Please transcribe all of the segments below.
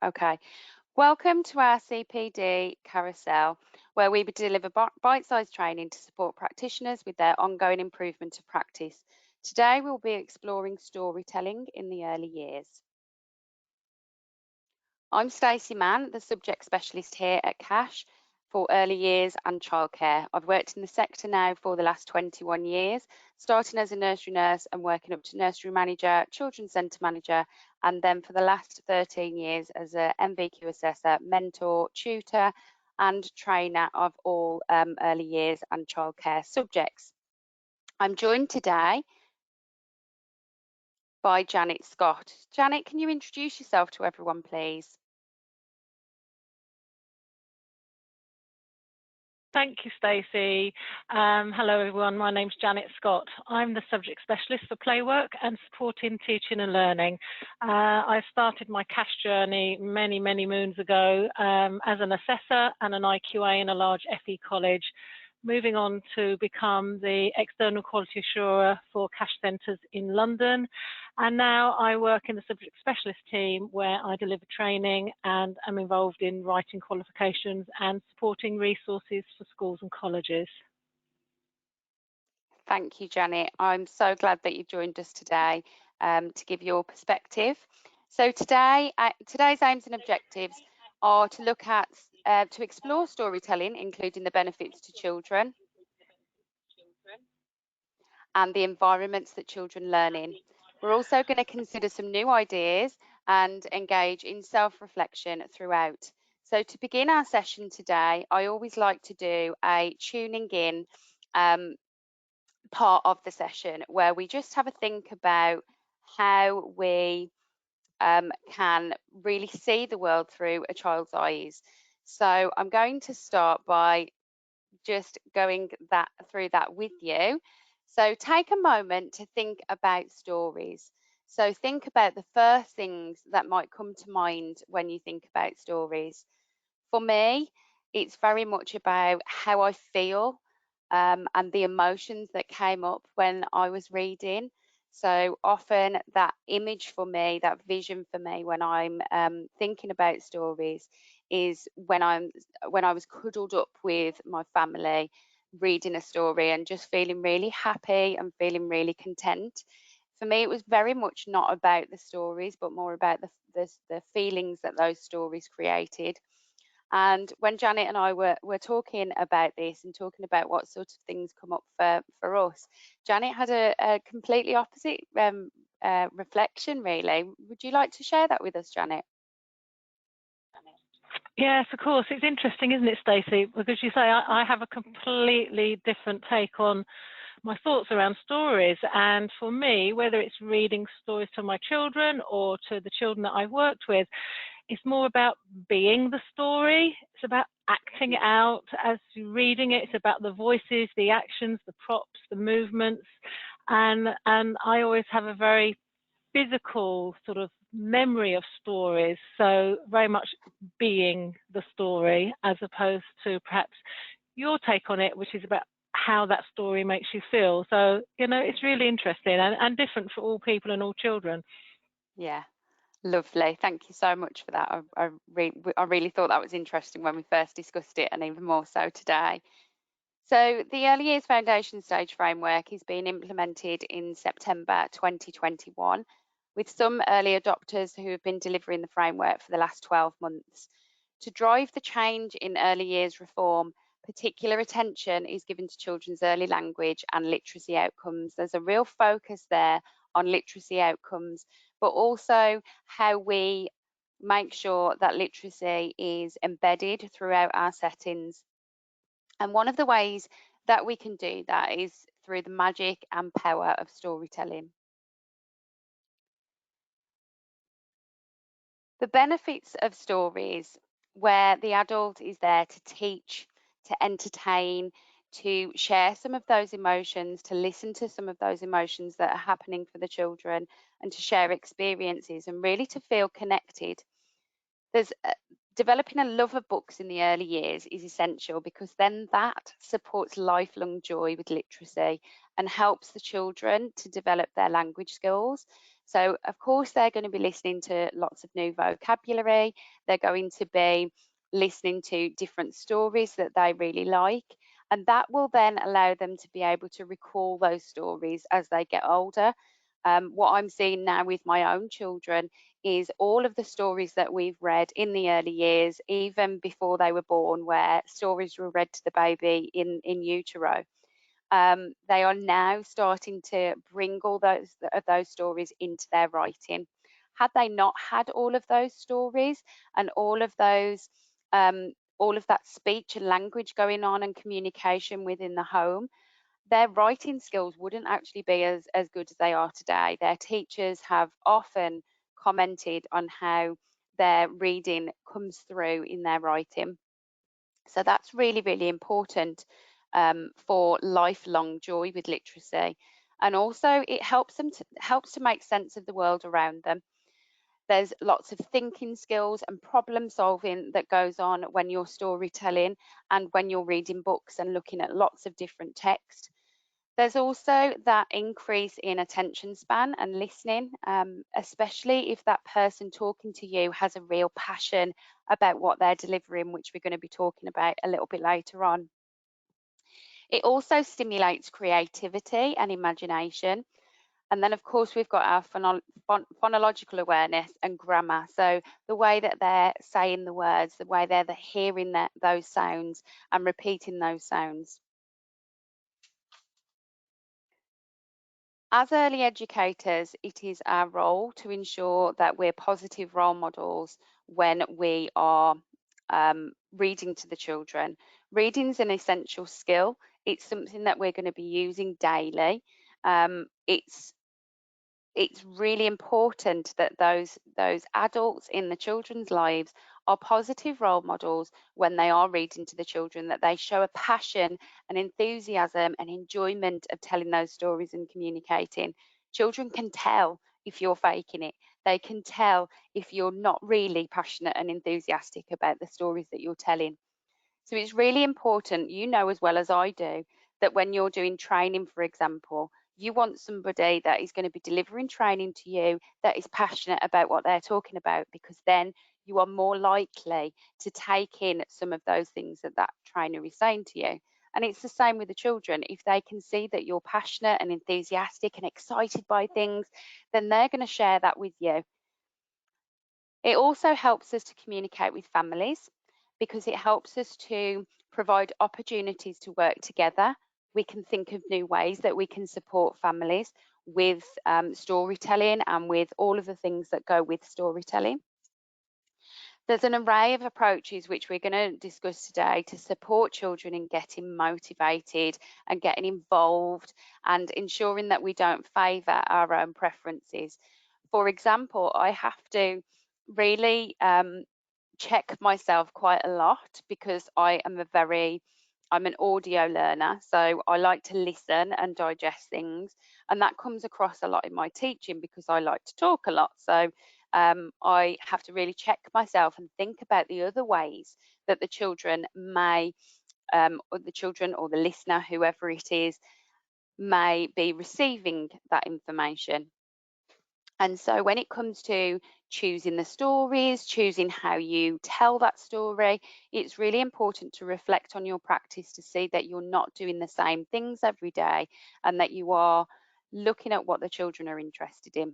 Okay. Welcome to our CPD carousel, where we deliver bite-sized training to support practitioners with their ongoing improvement of practice. Today, we'll be exploring storytelling in the early years. I'm Stacy Mann, the subject specialist here at CASH for early years and childcare. I've worked in the sector now for the last 21 years, starting as a nursery nurse and working up to nursery manager, children's centre manager, and then for the last 13 years as a MVQ assessor, mentor, tutor, and trainer of all early years and childcare subjects. I'm joined today by Janet Scott. Janet, can you introduce yourself to everyone, please? Thank you, Stacey. Hello, everyone. My name's Janet Scott. I'm the subject specialist for playwork and supporting teaching and learning. I started my CASH journey many, many moons ago as an assessor and an IQA in a large FE college, moving on to become the external quality assurer for CASH centres in London. And now I work in the subject specialist team where I deliver training and am involved in writing qualifications and supporting resources for schools and colleges. Thank you, Janet. I'm so glad that you joined us today to give your perspective. So today, today's aims and objectives are to look at, to explore storytelling, including the benefits to children and the environments that children learn in. We're also going to consider some new ideas and engage in self-reflection throughout. So to begin our session today, I always like to do a tuning in part of the session where we just have a think about how we can really see the world through a child's eyes. So I'm going to start by just going through that with you. So take a moment to think about stories. So think about the first things that might come to mind when you think about stories. For me, it's very much about how I feel and the emotions that came up when I was reading. So often that image for me, that vision for me when I'm thinking about stories is when I was cuddled up with my family reading a story and just feeling really happy and feeling really content. For me, it was very much not about the stories, but more about the feelings that those stories created. And when Janet and I were talking about this and talking about what sort of things come up for us, Janet had a completely opposite reflection, really. Would you like to share that with us, Janet? Yes, of course. It's interesting, isn't it, Stacey? Because you say I have a completely different take on my thoughts around stories. And for me, whether it's reading stories to my children or to the children that I've worked with, it's more about being the story. It's about acting it out as you're reading it. It's about the voices, the actions, the props, the movements. And I always have a very physical sort of memory of stories, so very much being the story as opposed to perhaps your take on it, which is about how that story makes you feel. So, you know, it's really interesting and different for all people and all children. Yeah, lovely. Thank you so much for that. I really thought that was interesting when we first discussed it, and even more so today. So the Early Years Foundation Stage Framework is being implemented in September 2021, with some early adopters who have been delivering the framework for the last 12 months. To drive the change in early years reform, particular attention is given to children's early language and literacy outcomes. There's a real focus there on literacy outcomes, but also how we make sure that literacy is embedded throughout our settings. And one of the ways that we can do that is through the magic and power of storytelling. The benefits of stories, where the adult is there to teach, to entertain, to share some of those emotions, to listen to some of those emotions that are happening for the children, and to share experiences and really to feel connected. There's developing a love of books in the early years is essential, because then that supports lifelong joy with literacy and helps the children to develop their language skills. So, of course, they're going to be listening to lots of new vocabulary. They're going to be listening to different stories that they really like. And that will then allow them to be able to recall those stories as they get older. What I'm seeing now with my own children is all of the stories that we've read in the early years, even before they were born, where stories were read to the baby in utero. They are now starting to bring all those stories into their writing. Had they not had all of those stories and all of that speech and language going on and communication within the home, their writing skills wouldn't actually be as good as they are today. Their teachers have often commented on how their reading comes through in their writing. So that's really, really important for lifelong joy with literacy. And also it helps to make sense of the world around them. There's lots of thinking skills and problem solving that goes on when you're storytelling and when you're reading books and looking at lots of different text. There's also that increase in attention span and listening, especially if that person talking to you has a real passion about what they're delivering, which we're going to be talking about a little bit later on. It also stimulates creativity and imagination. And then, of course, we've got our phonological awareness and grammar. So the way that they're saying the words, the way they're hearing those sounds and repeating those sounds. As early educators, it is our role to ensure that we're positive role models when we are reading to the children. Reading is an essential skill. It's something that we're going to be using daily. It's really important that those adults in the children's lives are positive role models when they are reading to the children, that they show a passion and enthusiasm and enjoyment of telling those stories and communicating. Children can tell if you're faking it. They can tell if you're not really passionate and enthusiastic about the stories that you're telling. So it's really important, you know as well as I do, that when you're doing training, for example, you want somebody that is going to be delivering training to you that is passionate about what they're talking about, because then you are more likely to take in some of those things that that trainer is saying to you. And it's the same with the children. If they can see that you're passionate and enthusiastic and excited by things, then they're going to share that with you. It also helps us to communicate with families because it helps us to provide opportunities to work together. We can think of new ways that we can support families with storytelling and with all of the things that go with storytelling. There's an array of approaches which we're going to discuss today to support children in getting motivated and getting involved and ensuring that we don't favour our own preferences. For example, I have to really check myself quite a lot because I'm an audio learner, so I like to listen and digest things, and that comes across a lot in my teaching because I like to talk a lot. So I have to really check myself and think about the other ways that the children may, or the children or the listener, whoever it is, may be receiving that information. And so when it comes to choosing the stories, choosing how you tell that story, it's really important to reflect on your practice to see that you're not doing the same things every day and that you are looking at what the children are interested in.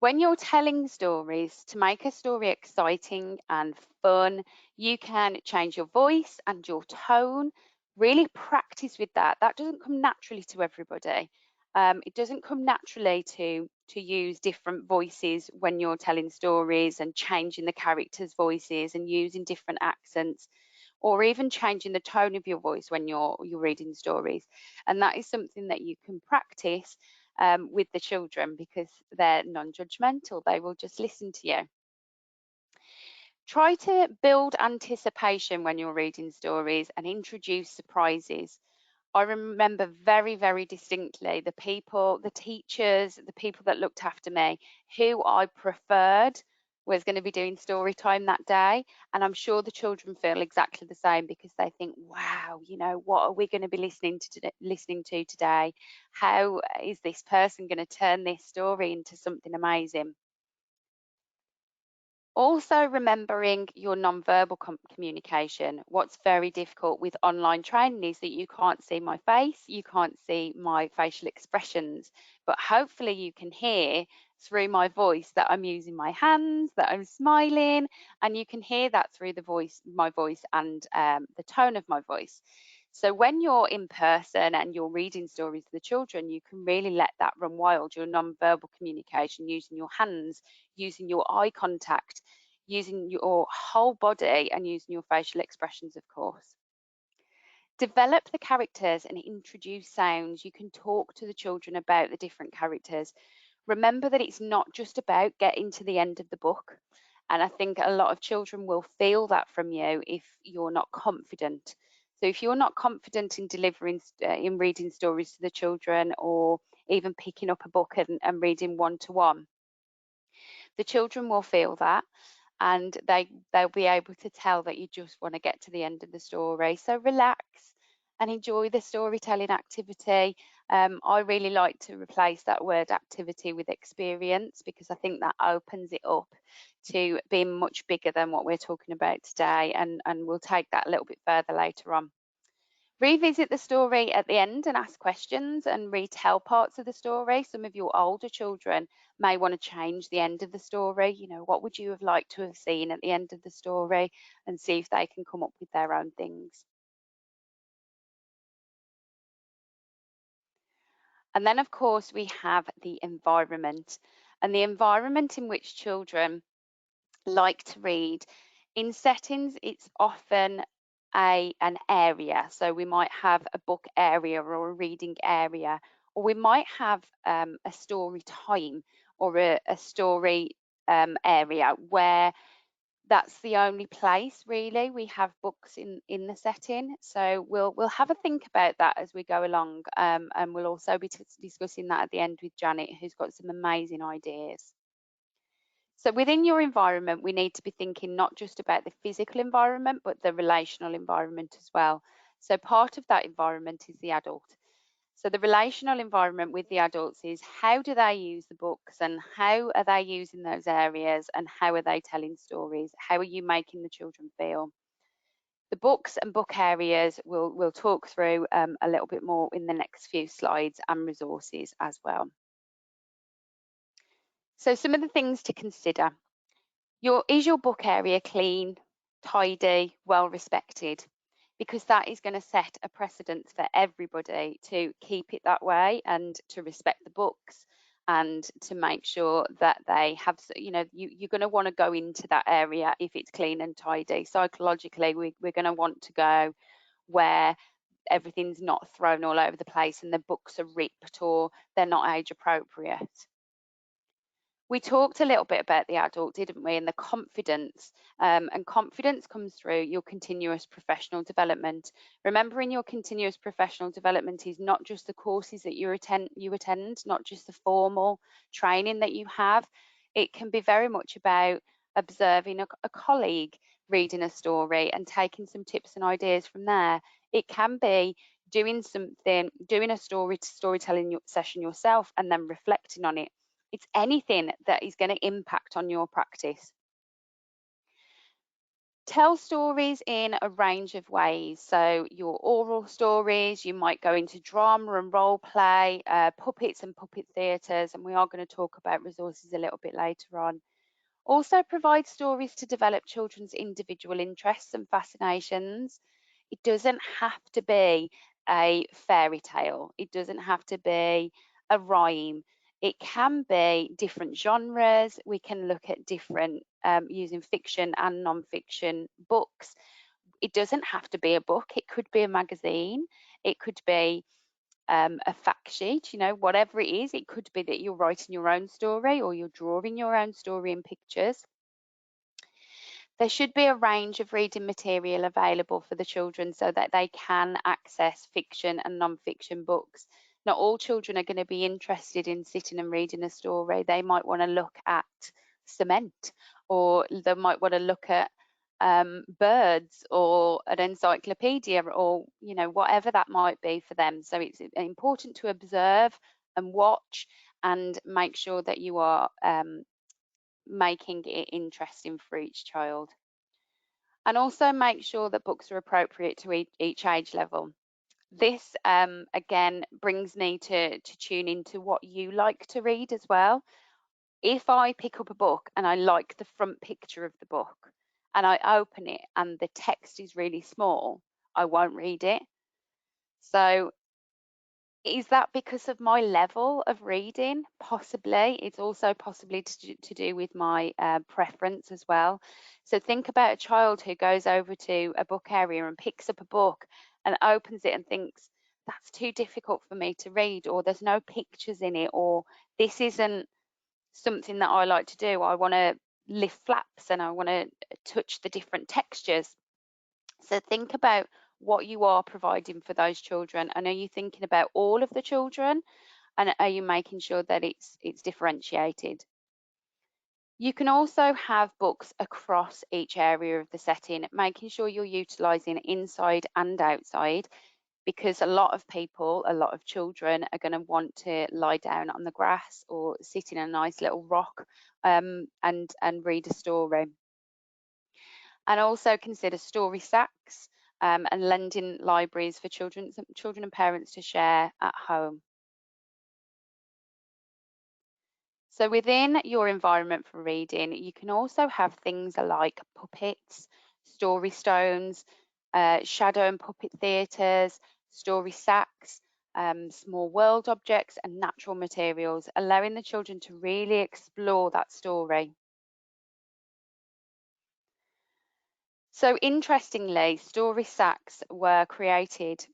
When you're telling stories, to make a story exciting and fun, you can change your voice and your tone. Really practice with that. That doesn't come naturally to everybody. It doesn't come naturally to use different voices when you're telling stories and changing the characters' voices and using different accents, or even changing the tone of your voice when you're reading stories. And that is something that you can practice with the children because they're non-judgmental. They will just listen to you. Try to build anticipation when you're reading stories and introduce surprises. I remember very, very distinctly the people, the teachers, the people that looked after me, who I preferred was going to be doing story time that day. And I'm sure the children feel exactly the same, because they think, wow, what are we going to be listening to today? How is this person going to turn this story into something amazing? Also, remembering your non-verbal communication. What's very difficult with online training is that you can't see my face, you can't see my facial expressions, but hopefully you can hear through my voice that I'm using my hands, that I'm smiling, and you can hear that through my voice, and the tone of my voice. So when you're in person and you're reading stories to the children, you can really let that run wild, your non-verbal communication, using your hands, using your eye contact, using your whole body, and using your facial expressions, of course. Develop the characters and introduce sounds. You can talk to the children about the different characters. Remember that it's not just about getting to the end of the book. And I think a lot of children will feel that from you if you're not confident. So if you're not confident in in reading stories to the children, or even picking up a book and reading one-to-one, the children will feel that, and they'll be able to tell that you just want to get to the end of the story. So relax and enjoy the storytelling activity. I really like to replace that word activity with experience, because I think that opens it up to being much bigger than what we're talking about today, and we'll take that a little bit further later on. Revisit the story at the end and ask questions and retell parts of the story. Some of your older children may want to change the end of the story. What would you have liked to have seen at the end of the story? And see if they can come up with their own things. And then, of course, we have the environment, and the environment in which children like to read. In settings, it's often an area. So we might have a book area or a reading area, or we might have a story time, or a story area where that's the only place really we have books in the setting. So we'll have a think about that as we go along, and we'll also be discussing that at the end with Janet, who's got some amazing ideas. So within your environment, we need to be thinking not just about the physical environment, but the relational environment as well. So part of that environment is the adult. So the relational environment with the adults is, how do they use the books, and how are they using those areas, and how are they telling stories? How are you making the children feel? The books and book areas we'll talk through a little bit more in the next few slides, and resources as well. So some of the things to consider. Is your book area clean, tidy, well respected? Because that is going to set a precedent for everybody to keep it that way, and to respect the books, and to make sure that they have, you're going to want to go into that area if it's clean and tidy. Psychologically, we're going to want to go where everything's not thrown all over the place and the books are ripped or they're not age appropriate. We talked a little bit about the adult, didn't we, and the confidence. And confidence comes through your continuous professional development. Remembering your continuous professional development is not just the courses that you attend, not just the formal training that you have. It can be very much about observing a colleague reading a story and taking some tips and ideas from there. It can be doing a storytelling session yourself and then reflecting on it. It's anything that is going to impact on your practice. Tell stories in a range of ways. So your oral stories, you might go into drama and role play, puppets and puppet theatres, and we are going to talk about resources a little bit later on. Also provide stories to develop children's individual interests and fascinations. It doesn't have to be a fairy tale. It doesn't have to be a rhyme. It can be different genres. We can look at different using fiction and non-fiction books. It doesn't have to be a book. It could be a magazine. It could be a fact sheet, whatever it is. It could be that you're writing your own story, or you're drawing your own story in pictures. There should be a range of reading material available for the children so that they can access fiction and non-fiction books. Not all children are going to be interested in sitting and reading a story. They might want to look at cement, or they might want to look at birds or an encyclopedia, or whatever that might be for them. So it's important to observe and watch and make sure that you are making it interesting for each child. And also make sure that books are appropriate to each age level. This again brings me to tune into what you like to read as well. If I pick up a book and I like the front picture of the book and I open it and the text is really small, I won't read it. So is that because of my level of reading? Possibly. It's also possibly to do with my preference as well. So think about a child who goes over to a book area and picks up a book and opens it and thinks, that's too difficult for me to read, or there's no pictures in it, or this isn't something that I like to do. I want to lift flaps and I want to touch the different textures. So think about what you are providing for those children, and are you thinking about all of the children, and are you making sure that it's differentiated? You can also have books across each area of the setting, making sure you're utilising inside and outside, because a lot of people, a lot of children are going to want to lie down on the grass or sit in a nice little rock and read a story. And also consider story stacks and lending libraries for children and parents to share at home. So within your environment for reading, you can also have things like puppets, story stones, shadow and puppet theatres, story sacks, small world objects and natural materials, allowing the children to really explore that story. So interestingly, story sacks were created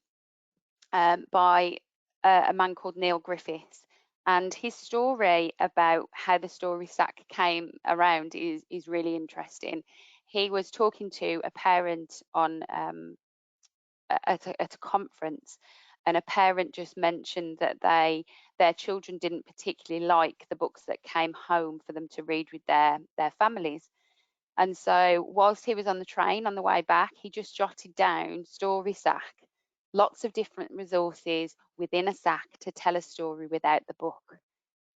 by a man called Neil Griffiths. And his story about how the story sack came around is really interesting. He was talking to a parent on at a conference, and a parent just mentioned that their children didn't particularly like the books that came home for them to read with their families. And so whilst he was on the train on the way back, he just jotted down story sack, lots of different resources within a sack to tell a story without the book.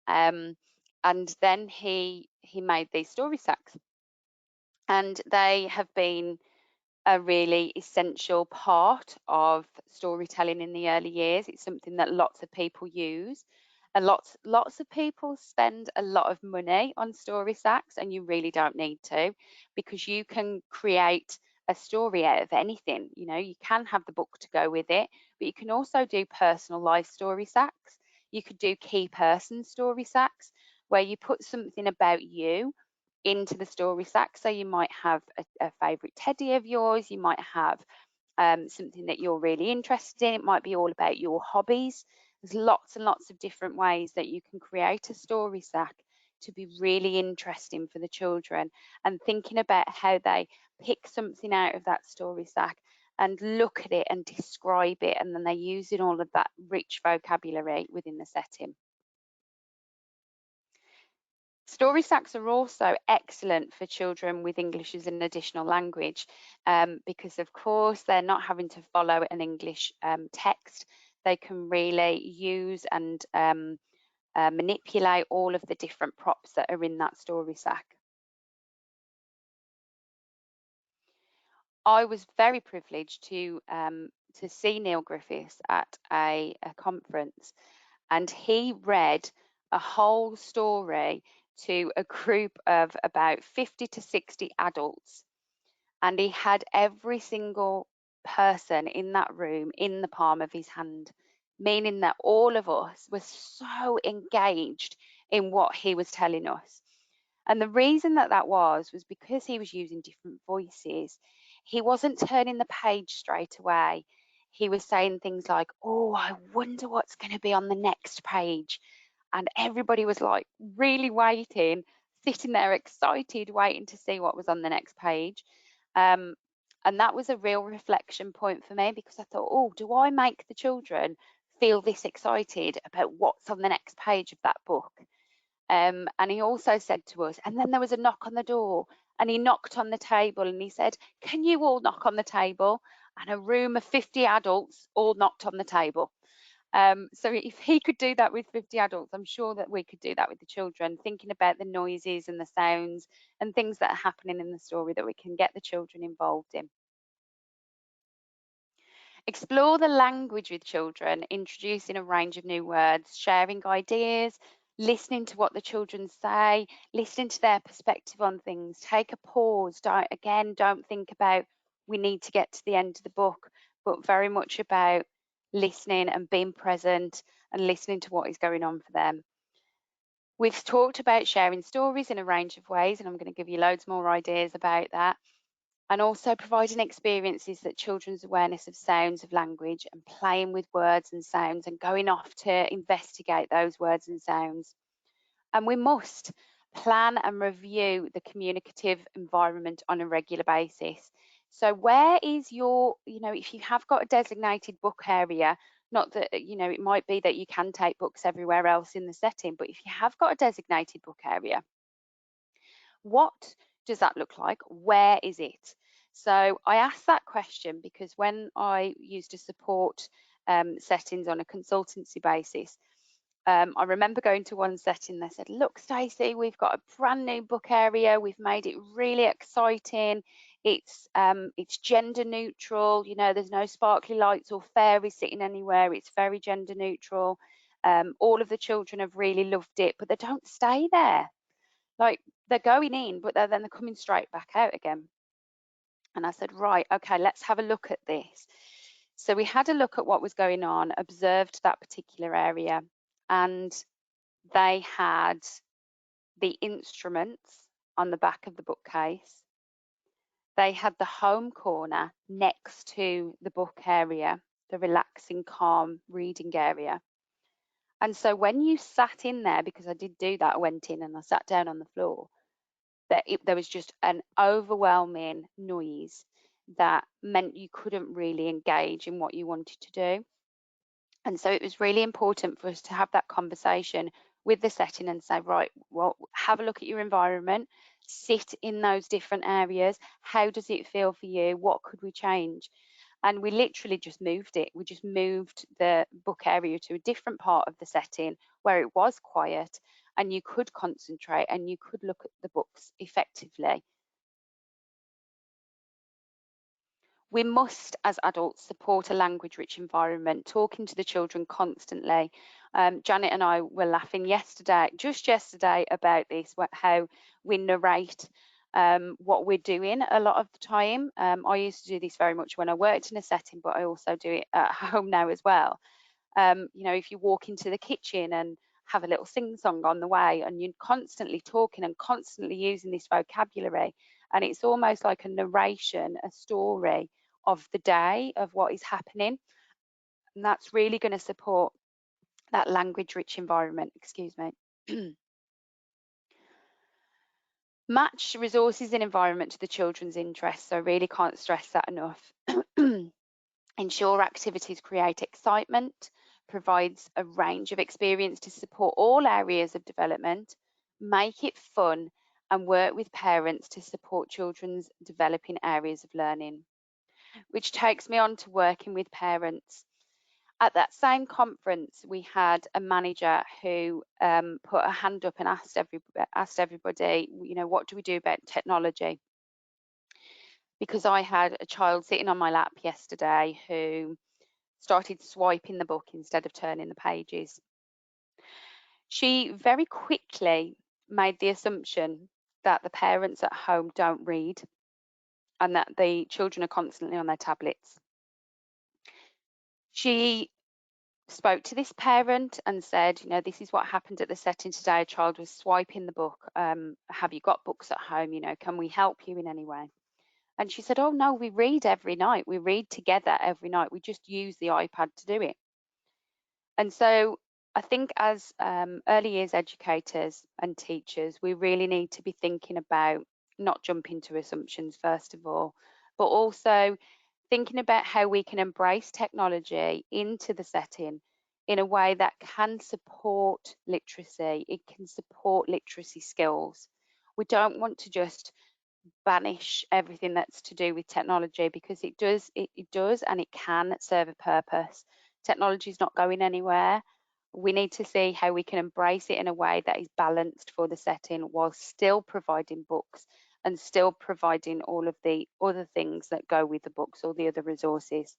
And then he made these story sacks, and they have been a really essential part of storytelling in the early years. It's something that lots of people use, and lots of people spend a lot of money on story sacks, and you really don't need to, because you can create a story out of anything. You can have the book to go with it, but you can also do personalized story sacks. You could do key person story sacks, where you put something about you into the story sack. So you might have a favourite teddy of yours, you might have something that you're really interested in, it might be all about your hobbies. There's lots and lots of different ways that you can create a story sack to be really interesting for the children, and thinking about how they pick something out of that story sack and look at it and describe it, and then they use in all of that rich vocabulary within the setting. Story sacks are also excellent for children with English as an additional language, because of course they're not having to follow an English text. They can really use and manipulate all of the different props that are in that story sack. I was very privileged to see Neil Griffiths at a conference, and he read a whole story to a group of about 50 to 60 adults, and he had every single person in that room in the palm of his hand, meaning that all of us were so engaged in what he was telling us. And the reason that was because he was using different voices. He wasn't turning the page straight away. He was saying things like, oh, I wonder what's going to be on the next page. And everybody was like really waiting, sitting there excited, waiting to see what was on the next page. And that was a real reflection point for me, because I thought, oh, do I make the children feel this excited about what's on the next page of that book? And he also said to us, and then there was a knock on the door, and he knocked on the table and he said, "Can you all knock on the table?" And a room of 50 adults all knocked on the table. So if he could do that with 50 adults, I'm sure that we could do that with the children, thinking about the noises and the sounds and things that are happening in the story that we can get the children involved in. Explore the language with children, introducing a range of new words, sharing ideas, listening to what the children say, listening to their perspective on things. Take a pause. Don't think about we need to get to the end of the book, but very much about listening and being present and listening to what is going on for them. We've talked about sharing stories in a range of ways, and I'm going to give you loads more ideas about that. And also providing experiences that children's awareness of sounds of language and playing with words and sounds and going off to investigate those words and sounds. And we must plan and review the communicative environment on a regular basis. So where is your, if you have got a designated book area, not that, it might be that you can take books everywhere else in the setting, but if you have got a designated book area, what does that look like? Where is it? So I asked that question because when I used to support settings on a consultancy basis, I remember going to one setting. They said, "Look, Stacey, we've got a brand new book area. We've made it really exciting. It's gender neutral. There's no sparkly lights or fairies sitting anywhere. It's very gender neutral. All of the children have really loved it, but they don't stay there. Like, they're going in, but then they're coming straight back out again." And I said, "Right, okay, let's have a look at this." So we had a look at what was going on, observed that particular area, and they had the instruments on the back of the bookcase. They had the home corner next to the book area, the relaxing, calm reading area. And so when you sat in there, because I did do that, I went in and I sat down on the floor, there was just an overwhelming noise that meant you couldn't really engage in what you wanted to do. And so it was really important for us to have that conversation with the setting and say, right, well, have a look at your environment, sit in those different areas. How does it feel for you? What could we change? And we literally just moved it. We just moved the book area to a different part of the setting where it was quiet and you could concentrate and you could look at the books effectively. We must, as adults, support a language-rich environment, talking to the children constantly. Janet and I were laughing just yesterday about this, how we narrate what we're doing a lot of the time. I used to do this very much when I worked in a setting, but I also do it at home now as well. If you walk into the kitchen and have a little sing-song on the way and you're constantly talking and constantly using this vocabulary, and it's almost like a narration, a story of the day, of what is happening. And that's really going to support that language-rich environment, excuse me. Match resources and environment to the children's interests. So I really can't stress that enough. Ensure activities create excitement, provides a range of experience to support all areas of development, make it fun, and work with parents to support children's developing areas of learning. Which takes me on to working with parents. At that same conference, we had a manager who put a hand up and asked everybody, what do we do about technology? Because I had a child sitting on my lap yesterday who started swiping the book instead of turning the pages. She very quickly made the assumption that the parents at home don't read and that the children are constantly on their tablets. She spoke to this parent and said, this is what happened at the setting today. A child was swiping the book. Have you got books at home? Can we help you in any way? And she said, oh no, we read every night. We read together every night. We just use the iPad to do it. And so I think as early years educators and teachers, we really need to be thinking about not jumping to assumptions, first of all, but also thinking about how we can embrace technology into the setting in a way that can support literacy. It can support literacy skills. We don't want to just banish everything that's to do with technology, because it does and it can serve a purpose. Technology is not going anywhere. We need to see how we can embrace it in a way that is balanced for the setting, while still providing books and still providing all of the other things that go with the books, all the other resources.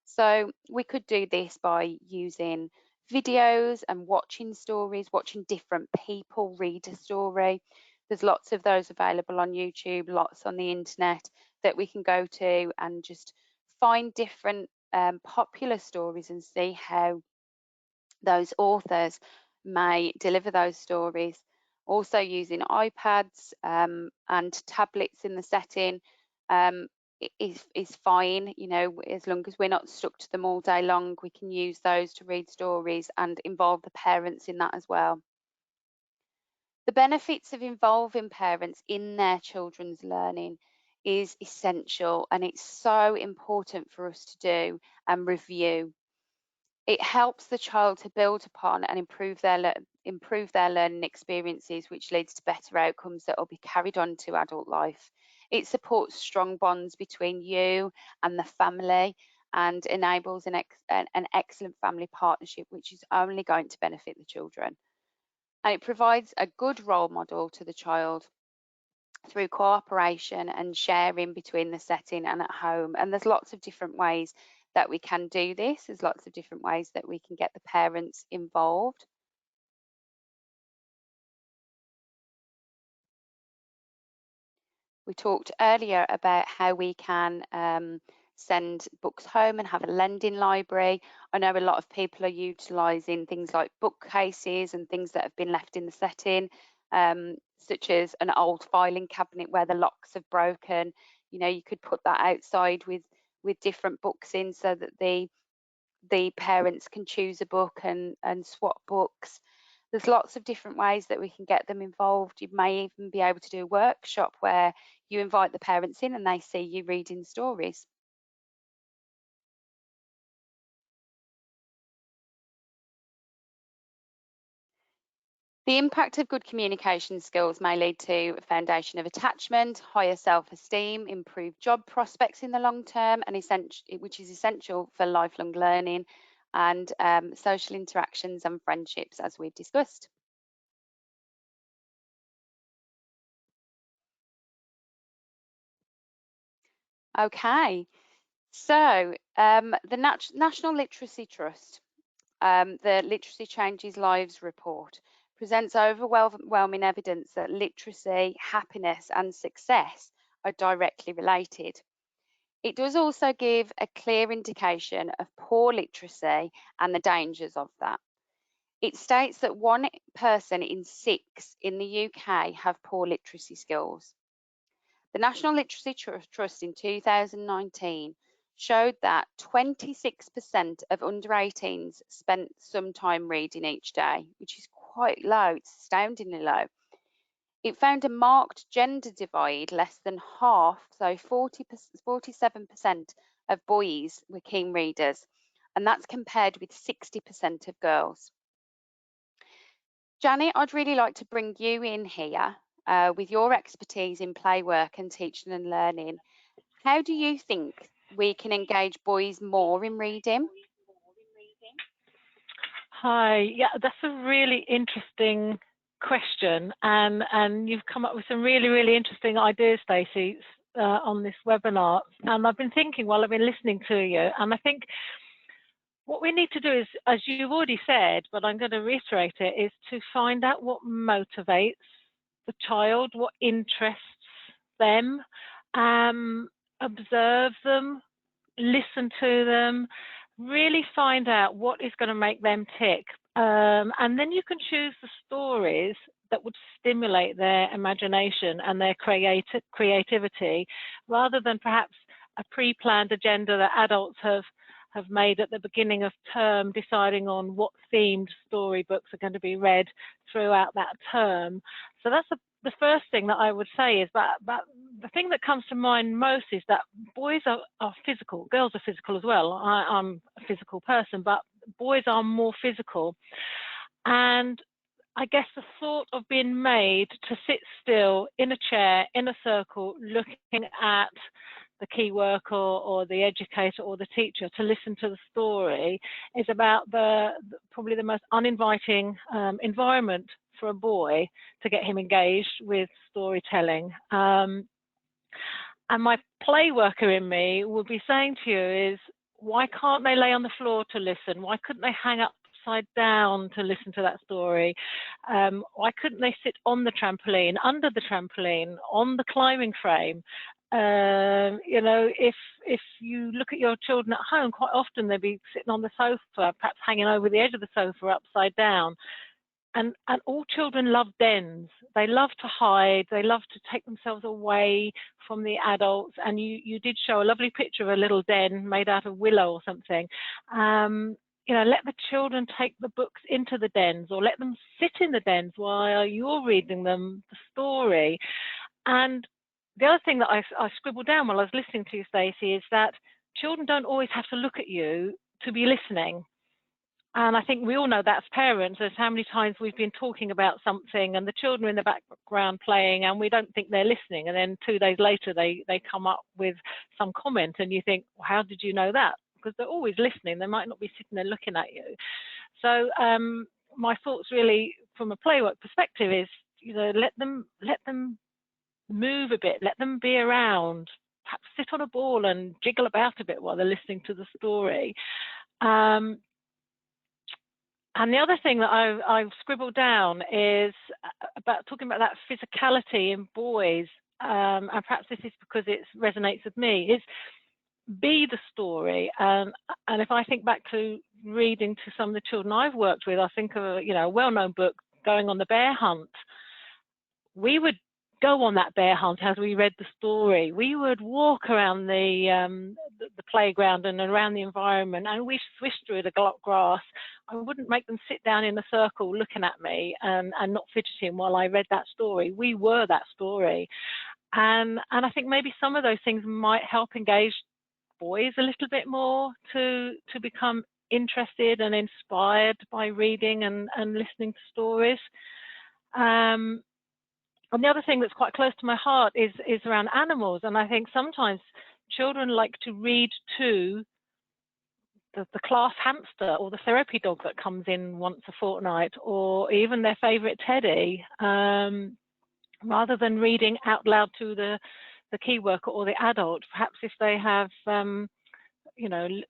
So we could do this by using videos and watching stories, watching different people read a story. There's lots of those available on YouTube, lots on the internet that we can go to and just find different popular stories and see how those authors may deliver those stories. Also using iPads and tablets in the setting is fine, you know, as long as we're not stuck to them all day long. We can use those to read stories and involve the parents in that as well. The benefits of involving parents in their children's learning is essential, and it's so important for us to do and review. It helps the child to build upon and improve their learning experiences, which leads to better outcomes that will be carried on to adult life. It supports strong bonds between you and the family and enables an excellent family partnership, which is only going to benefit the children. And it provides a good role model to the child through cooperation and sharing between the setting and at home. And there's lots of different ways that we can do this. There's lots of different ways that we can get the parents involved. We talked earlier about how we can send books home and have a lending library. I know a lot of people are utilising things like bookcases and things that have been left in the setting, such as an old filing cabinet where the locks have broken. You know, you could put that outside with different books in, so that the parents can choose a book and swap books. There's lots of different ways that we can get them involved. You may even be able to do a workshop where you invite the parents in and they see you reading stories. The impact of good communication skills may lead to a foundation of attachment, higher self-esteem, improved job prospects in the long term, and which is essential for lifelong learning and social interactions and friendships, as we've discussed. Okay, so the National Literacy Trust, the Literacy Changes Lives report, presents overwhelming evidence that literacy, happiness and success are directly related. It does also give a clear indication of poor literacy and the dangers of that. It states that 1 person in 6 in the UK have poor literacy skills. The National Literacy Trust in 2019 showed that 26% of under 18s spent some time reading each day, which is quite low, it's astoundingly low. It found a marked gender divide. Less than half, so 47% of boys were keen readers, and that's compared with 60% of girls. Janet, I'd really like to bring you in here with your expertise in play work and teaching and learning. How do you think we can engage boys more in reading? Hi, yeah, that's a really interesting question, and you've come up with some really interesting ideas, Stacey, on this webinar. And I've been thinking while I've been listening to you, and I think what we need to do is, as you've already said, but I'm going to reiterate it, is to find out what motivates the child, what interests them, observe them, listen to them, really find out what is going to make them tick. And then you can choose the stories that would stimulate their imagination and their creativity, rather than perhaps a pre-planned agenda that adults have made at the beginning of term, deciding on what themed storybooks are going to be read throughout that term. So that's the first thing that I would say is that the thing that comes to mind most is that boys are physical, girls are physical as well. I'm a physical person, but boys are more physical. And I guess the thought of being made to sit still in a chair, in a circle, looking at the key worker or the educator or the teacher to listen to the story is about probably the most uninviting environment for a boy to get him engaged with storytelling. And my play worker in me will be saying to you is, why can't they lay on the floor to listen? Why couldn't they hang upside down to listen to that story? Why couldn't they sit on the trampoline, under the trampoline, on the climbing frame? You know, if you look at your children at home, quite often they'll be sitting on the sofa, perhaps hanging over the edge of the sofa upside down. And all children love dens. They love to hide. They love to take themselves away from the adults. And you did show a lovely picture of a little den made out of willow or something. You know, let the children take the books into the dens, or let them sit in the dens while you're reading them the story. And the other thing that I scribbled down while I was listening to you, Stacey, is that children don't always have to look at you to be listening. And I think we all know that as parents, as how many times we've been talking about something and the children are in the background playing and we don't think they're listening. And then 2 days later, they come up with some comment and you think, well, how did you know that? Because they're always listening. They might not be sitting there looking at you. So my thoughts really from a playwork perspective is, you know, let them move a bit, let them be around, perhaps sit on a ball and jiggle about a bit while they're listening to the story. And the other thing that I've scribbled down is about talking about that physicality in boys, and perhaps this is because it resonates with me, is be the story. And if I think back to reading to some of the children I've worked with, I think of a well-known book, Going on the Bear Hunt. We would go on that bear hunt as we read the story. We would walk around the playground and around the environment, and we swished through the grass. I wouldn't make them sit down in a circle looking at me and not fidgeting while I read that story. We were that story. And I think maybe some of those things might help engage boys a little bit more to become interested and inspired by reading and listening to stories. And the other thing that's quite close to my heart is around animals. And I think sometimes children like to read to the class hamster or the therapy dog that comes in once a fortnight, or even their favorite teddy, rather than reading out loud to the key worker or the adult. Perhaps if they have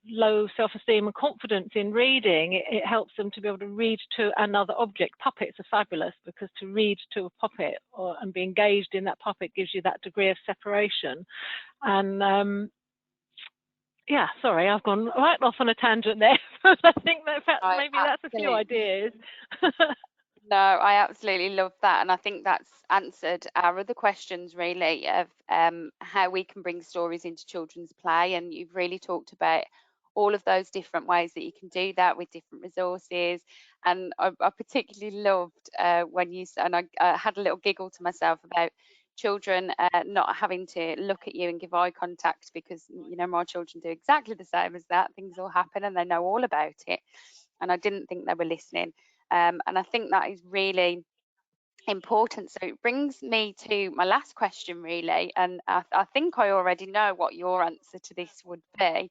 low self-esteem and confidence in reading, it helps them to be able to read to another object. Puppets are fabulous because to read to a puppet and be engaged in that puppet gives you that degree of separation. And yeah, sorry, I've gone right off on a tangent there, but I think that maybe that's a few ideas. No, I absolutely love that. And I think that's answered our other questions, really, of how we can bring stories into children's play. And you've really talked about all of those different ways that you can do that with different resources. And I particularly loved when you said, and I had a little giggle to myself about children not having to look at you and give eye contact, because, you know, my children do exactly the same as that. Things will happen and they know all about it. And I didn't think they were listening. And I think that is really important. So it brings me to my last question, really. And I think I already know what your answer to this would be.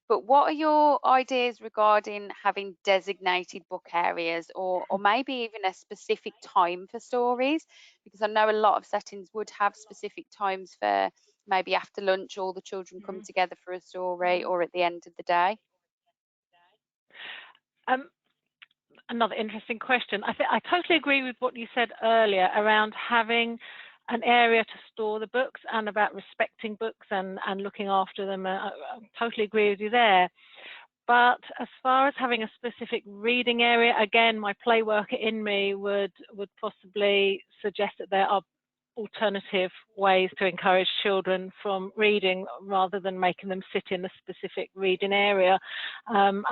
But what are your ideas regarding having designated book areas, or maybe even a specific time for stories? Because I know a lot of settings would have specific times for maybe after lunch, all the children come together for a story, or at the end of the day. Another interesting question. I totally agree with what you said earlier around having an area to store the books and about respecting books and looking after them. I totally agree with you there. But as far as having a specific reading area, again, my play worker in me would possibly suggest that there are alternative ways to encourage children from reading rather than making them sit in a specific reading area. And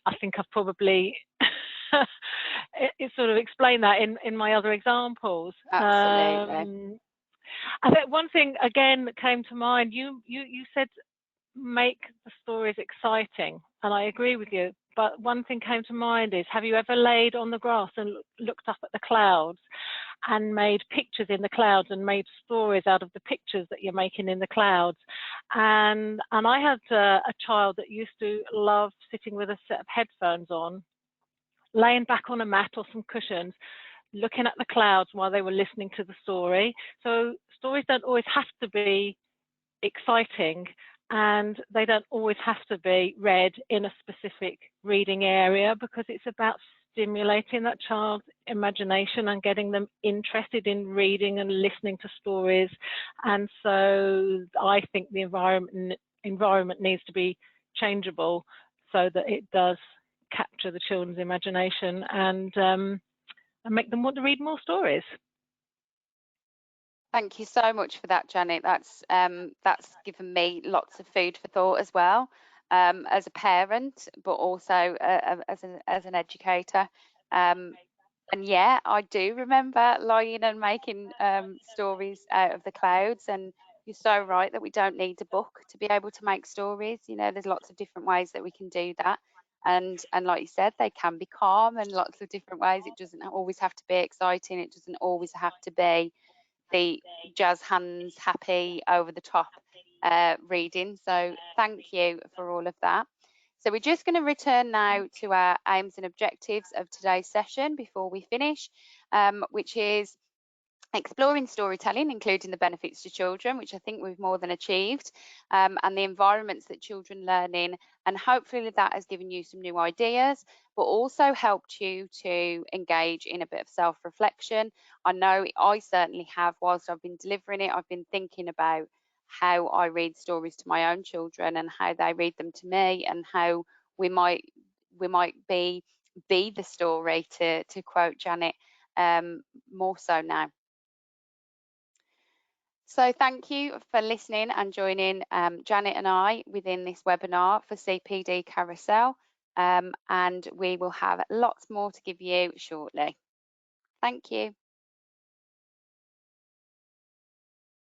I think I've probably it sort of explained that in my other examples. Absolutely. I think one thing again that came to mind, you said make the stories exciting, and I agree with you. but one thing came to mind is, have you ever laid on the grass and looked up at the clouds and made pictures in the clouds and made stories out of the pictures that you're making in the clouds? And I had a child that used to love sitting with a set of headphones on, laying back on a mat or some cushions, looking at the clouds while they were listening to the story. So stories don't always have to be exciting, and they don't always have to be read in a specific reading area, because it's about stimulating that child's imagination and getting them interested in reading and listening to stories. And so I think the environment needs to be changeable so that it does capture the children's imagination and make them want to read more stories. Thank you so much for that, Janet. That's given me lots of food for thought as well, as a parent, but also as an educator. And yeah, I do remember lying and making stories out of the clouds. And you're so right that we don't need a book to be able to make stories. You know, there's lots of different ways that we can do that. And like you said, they can be calm in lots of different ways. It doesn't always have to be exciting. It doesn't always have to be the jazz hands, happy, over the top reading. So thank you for all of that. So we're just going to return now to our aims and objectives of today's session before we finish, which is exploring storytelling, including the benefits to children, which I think we've more than achieved, and the environments that children learn in. And hopefully that has given you some new ideas, but also helped you to engage in a bit of self-reflection. I know I certainly have. Whilst I've been delivering it, I've been thinking about how I read stories to my own children and how they read them to me, and how we might be the story, to quote Janet, more so now. So thank you for listening and joining Janet and I within this webinar for CPD Carousel, and we will have lots more to give you shortly. Thank you.